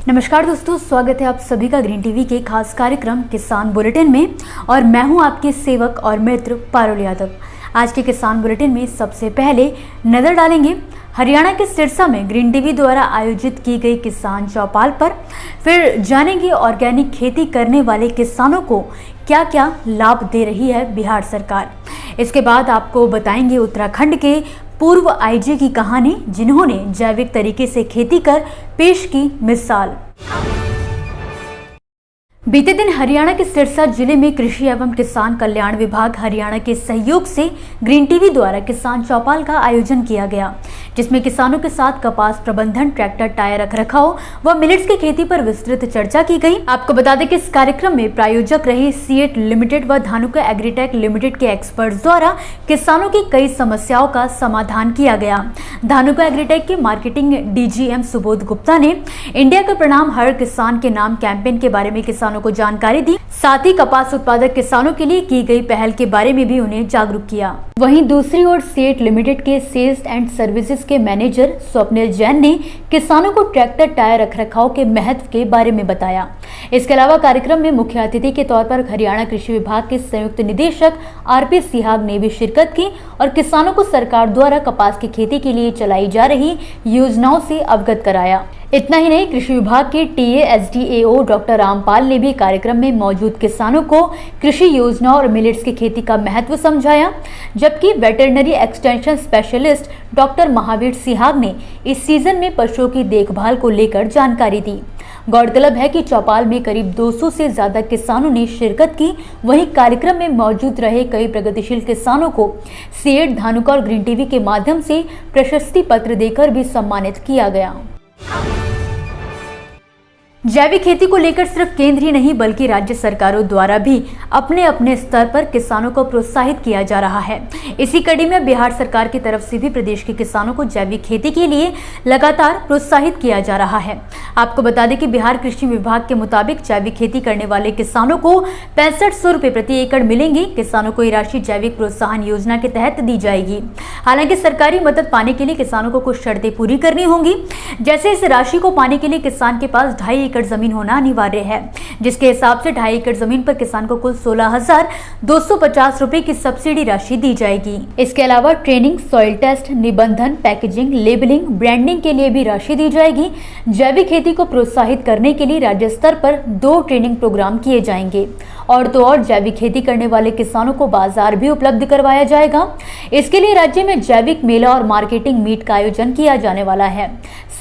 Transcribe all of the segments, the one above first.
नमस्कार दोस्तों, स्वागत है आप सभी का ग्रीन टीवी के खास कार्यक्रम किसान बुलेटिन में। और मैं हूं आपके सेवक और मित्र पारुल यादव। आज के किसान बुलेटिन में सबसे पहले नजर डालेंगे हरियाणा के सिरसा में ग्रीन टीवी द्वारा आयोजित की गई किसान चौपाल पर। फिर जानेंगे ऑर्गेनिक खेती करने वाले किसानों को क्या क्या लाभ दे रही है बिहार सरकार। इसके बाद आपको बताएंगे उत्तराखंड के पूर्व आईजी की कहानी, जिन्होंने जैविक तरीके से खेती कर पेश की मिसाल। बीते दिन हरियाणा के सिरसा जिले में कृषि एवं किसान कल्याण विभाग हरियाणा के सहयोग से ग्रीन टीवी द्वारा किसान चौपाल का आयोजन किया गया, जिसमें किसानों के साथ कपास प्रबंधन, ट्रैक्टर टायर रखरखाव व मिलेट्स की खेती पर विस्तृत चर्चा की गई। आपको बता दें कि इस कार्यक्रम में प्रायोजक रहे सीएट लिमिटेड व धानुका एग्रीटेक लिमिटेड के एक्सपर्ट्स द्वारा किसानों की कई समस्याओं का समाधान किया गया। धानुका एग्रीटेक के मार्केटिंग डीजीएम सुबोध गुप्ता ने इंडिया का प्रणाम हर किसान के नाम कैंपेन के बारे में किसानों को जानकारी दी। साथ ही कपास उत्पादक किसानों के लिए की गई पहल के बारे में भी उन्हें जागरूक किया। वहीं दूसरी ओर सीएट लिमिटेड के सेल्स एंड सर्विसेज के मैनेजर स्वप्निल जैन ने किसानों को ट्रैक्टर टायर रखरखाव के महत्व के बारे में बताया। इसके अलावा कार्यक्रम में मुख्य अतिथि के तौर पर हरियाणा कृषि विभाग के संयुक्त निदेशक आरपी सिहाग ने भी शिरकत की और किसानों को सरकार द्वारा कपास की खेती के लिए चलाई जा रही योजनाओं से अवगत कराया। इतना ही नहीं, कृषि विभाग के टीएएसडीएओ डॉक्टर रामपाल ने भी कार्यक्रम में मौजूद किसानों को कृषि योजना और मिलेट्स की खेती का महत्व समझाया, जबकि veterinary extension specialist doctor Mahavir Sihag ने इस सीजन में पशुओं की देखभाल को लेकर जानकारी दी। गौरतलब है कि चौपाल में करीब 200 से ज्यादा किसानों ने शिरकत की। वहीं कार्यक्रम में मौजूद रहे कई प्रगतिशील किसानों को सीएट, धानुका और ग्रीन टीवी के माध्यम से प्रशस्ति पत्र देकर भी सम्मानित किया गया। जैविक खेती को लेकर सिर्फ केंद्र ही नहीं बल्कि राज्य सरकारों द्वारा भी अपने अपने स्तर पर किसानों को प्रोत्साहित किया जा रहा है। इसी कड़ी में बिहार सरकार की तरफ से भी प्रदेश के किसानों को जैविक खेती के लिए लगातार प्रोत्साहित किया जा रहा है। आपको बता दें कि बिहार कृषि विभाग के मुताबिक जैविक खेती करने वाले किसानों को 6500 रुपए प्रति एकड़ मिलेंगे। किसानों को ये राशि जैविक प्रोत्साहन योजना के तहत दी जाएगी। हालांकि सरकारी मदद पाने के लिए किसानों को कुछ शर्तें पूरी करनी होंगी। जैसे इस राशि को पाने के लिए किसान के पास 2.5 एकड़ जमीन होना अनिवार्य है, जिसके हिसाब से 2.5 एकड़ जमीन पर किसान को कुल 16,250 रुपए की सब्सिडी राशि दी जाएगी। इसके अलावा ट्रेनिंग, सॉइल टेस्ट, निबंधन, पैकेजिंग, लेबलिंग, ब्रांडिंग के लिए भी राशि दी जाएगी। जैविक खेती को प्रोत्साहित करने के लिए राज्य स्तर पर 2 ट्रेनिंग प्रोग्राम किए जाएंगे और तो और जैविक खेती करने वाले किसानों को बाजार भी उपलब्ध करवाया जाएगा। इसके लिए राज्य में जैविक मेला और मार्केटिंग मीट का आयोजन किया जाने वाला है।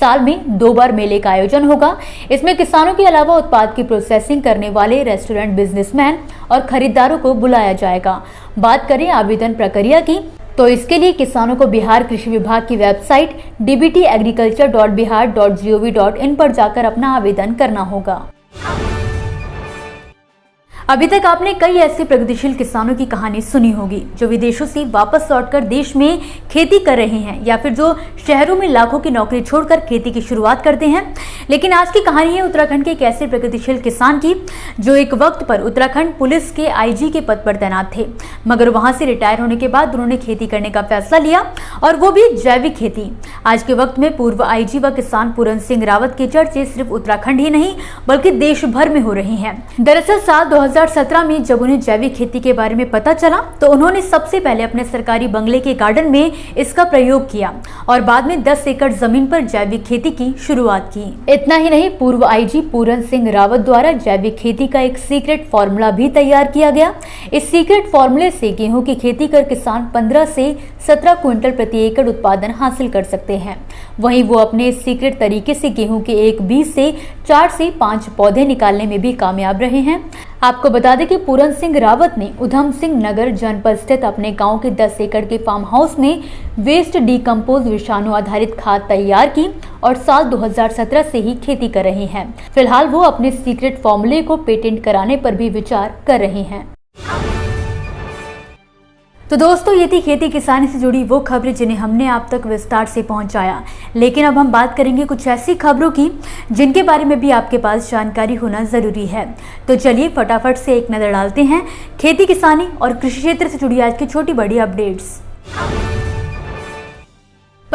साल में 2 बार मेले का आयोजन होगा। इसमें किसानों के अलावा उत्पाद की प्रोसेसिंग करने वाले रेस्टोरेंट बिजनेसमैन और खरीदारों को बुलाया जाएगा। बात करें आवेदन प्रक्रिया की, तो इसके लिए किसानों को बिहार कृषि विभाग की वेबसाइट dbtagriculture.bihar.gov.in पर जाकर अपना आवेदन करना होगा। अभी तक आपने कई ऐसे प्रगतिशील किसानों की कहानी सुनी होगी जो विदेशों से वापस लौटकर देश में खेती कर रहे हैं या फिर जो शहरों में लाखों की नौकरी छोड़कर खेती की शुरुआत करते हैं। लेकिन आज की कहानी है उत्तराखंड के एक ऐसे प्रगतिशील किसान की जो एक वक्त पर उत्तराखंड पुलिस के आईजी के पद पर तैनात थे, मगर वहां से रिटायर होने के बाद उन्होंने खेती करने का फैसला लिया और वो भी जैविक खेती। आज के वक्त में पूर्व आईजी व किसान पूरन सिंह रावत के चर्चे सिर्फ उत्तराखंड ही नहीं बल्कि देश भर में हो रही हैं। दरअसल साल 2017 में जब उन्हें जैविक खेती के बारे में पता चला तो उन्होंने सबसे पहले अपने सरकारी बंगले के गार्डन में इसका प्रयोग किया और बाद में 10 एकड़ जमीन पर जैविक खेती की शुरुआत की। इतना ही नहीं, पूर्व आईजी पूरन सिंह रावत द्वारा जैविक खेती का एक सीक्रेट फॉर्मूला भी तैयार किया गया। इस सीक्रेट फॉर्मूले से गेहूं की खेती कर किसान 15 से 17 क्विंटल प्रति एकड़ उत्पादन हासिल कर सकते हैं। वहीं वो अपने सीक्रेट तरीके से गेहूं के एक बीज से 4 से 5 पौधे निकालने में भी कामयाब रहे हैं। आपको बता दें कि पूरन सिंह रावत ने उधम सिंह नगर जनपद स्थित अपने गांव के 10 एकड़ के फार्म हाउस में वेस्ट डीकम्पोज विषाणु आधारित खाद तैयार की और साल 2017 से ही खेती कर रहे हैं। फिलहाल वो अपने सीक्रेट फॉर्मूले को पेटेंट कराने पर भी विचार कर रहे हैं। तो दोस्तों, ये थी खेती किसानी से जुड़ी वो खबरें जिन्हें हमने आप तक विस्तार से पहुंचाया। लेकिन अब हम बात करेंगे कुछ ऐसी खबरों की जिनके बारे में भी आपके पास जानकारी होना जरूरी है। तो चलिए फटाफट से एक नजर डालते हैं खेती किसानी और कृषि क्षेत्र से जुड़ी आज की छोटी बड़ी अपडेट्स।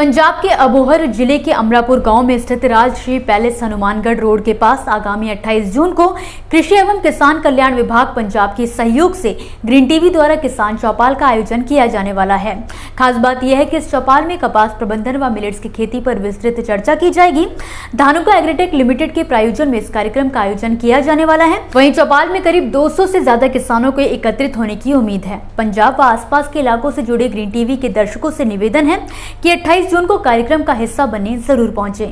पंजाब के अबोहर जिले के अमरापुर गांव में स्थित राजश्री पैलेस हनुमानगढ़ रोड के पास आगामी 28 जून को कृषि एवं किसान कल्याण विभाग पंजाब के सहयोग से ग्रीन टीवी द्वारा किसान चौपाल का आयोजन किया जाने वाला है। खास बात यह है कि इस चौपाल में कपास प्रबंधन व मिलेट्स की खेती पर विस्तृत चर्चा की जाएगी। धानुका एग्रीटेक लिमिटेड के प्रायोजन में इस कार्यक्रम का आयोजन किया जाने वाला है। वहीं चौपाल में करीब 200 से ज्यादा किसानों को एकत्रित होने की उम्मीद है। पंजाब व आसपास के इलाकों से जुड़े ग्रीन टीवी के दर्शकों से निवेदन है कि 28 जून को कार्यक्रम का हिस्सा बनने जरूर पहुंचे।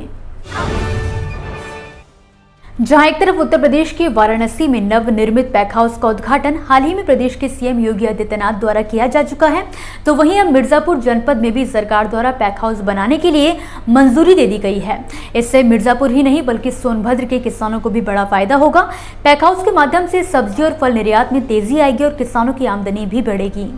जहां एक तरफ उत्तर प्रदेश के वाराणसी में नवनिर्मित पैक हाउस का उद्घाटन हाल ही में प्रदेश के सीएम योगी आदित्यनाथ द्वारा किया जा चुका है, तो वहीं अब मिर्जापुर जनपद में भी सरकार द्वारा पैक हाउस बनाने के लिए मंजूरी दे दी गई है। इससे मिर्जापुर ही नहीं बल्कि सोनभद्र के किसानों को भी बड़ा फायदा होगा। पैक हाउस के माध्यम से सब्जी और फल निर्यात में तेजी आएगी और किसानों की आमदनी भी बढ़ेगी।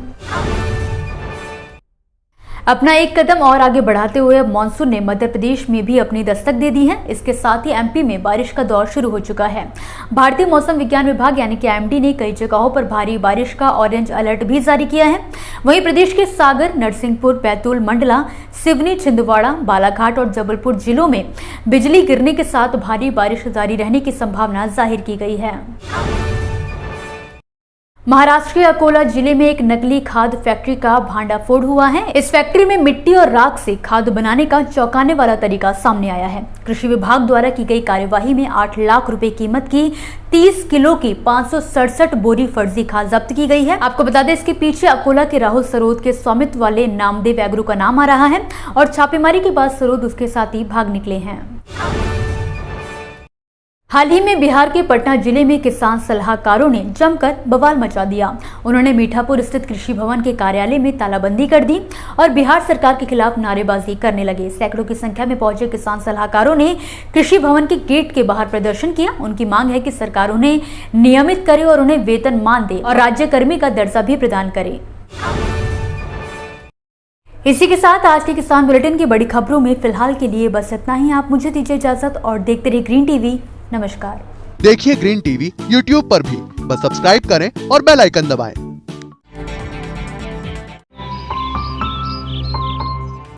अपना एक कदम और आगे बढ़ाते हुए अब मानसून ने मध्य प्रदेश में भी अपनी दस्तक दे दी है। इसके साथ ही एमपी में बारिश का दौर शुरू हो चुका है। भारतीय मौसम विज्ञान विभाग यानी कि आईएमडी ने कई जगहों पर भारी बारिश का ऑरेंज अलर्ट भी जारी किया है। वहीं प्रदेश के सागर, नरसिंहपुर, बैतूल, मंडला, सिवनी, छिंदवाड़ा, बालाघाट और जबलपुर जिलों में बिजली गिरने के साथ भारी बारिश जारी रहने की संभावना जाहिर की गई है। महाराष्ट्र के अकोला जिले में एक नकली खाद फैक्ट्री का भांडाफोड़ हुआ है। इस फैक्ट्री में मिट्टी और राख से खाद बनाने का चौंकाने वाला तरीका सामने आया है। कृषि विभाग द्वारा की गई कार्यवाही में 8 लाख रुपए कीमत की 30 किलो की 567 बोरी फर्जी खाद जब्त की गई है। आपको बता दें, इसके पीछे अकोला के राहुल सरोद के स्वामित्व वाले नामदेव एग्रो का नाम आ रहा है और छापेमारी के बाद सरोद उसके साथ ही भाग निकले हैं। हाल ही में बिहार के पटना जिले में किसान सलाहकारों ने जमकर बवाल मचा दिया। उन्होंने मीठापुर स्थित कृषि भवन के कार्यालय में तालाबंदी कर दी और बिहार सरकार के खिलाफ नारेबाजी करने लगे। सैकड़ों की संख्या में पहुंचे किसान सलाहकारों ने कृषि भवन के गेट के बाहर प्रदर्शन किया। उनकी मांग है कि सरकार उन्हें नियमित करे और उन्हें वेतन मान दे और राज्यकर्मी का दर्जा भी प्रदान करे। इसी के साथ आज के किसान बुलेटिन की बड़ी खबरों में फिलहाल के लिए बस इतना ही। आप मुझे दीजिए इजाजत और देखते रहिए ग्रीन टीवी। नमस्कार। देखिए ग्रीन टीवी यूट्यूब पर भी, बस सब्सक्राइब करें और बेल आइकन दबाएं।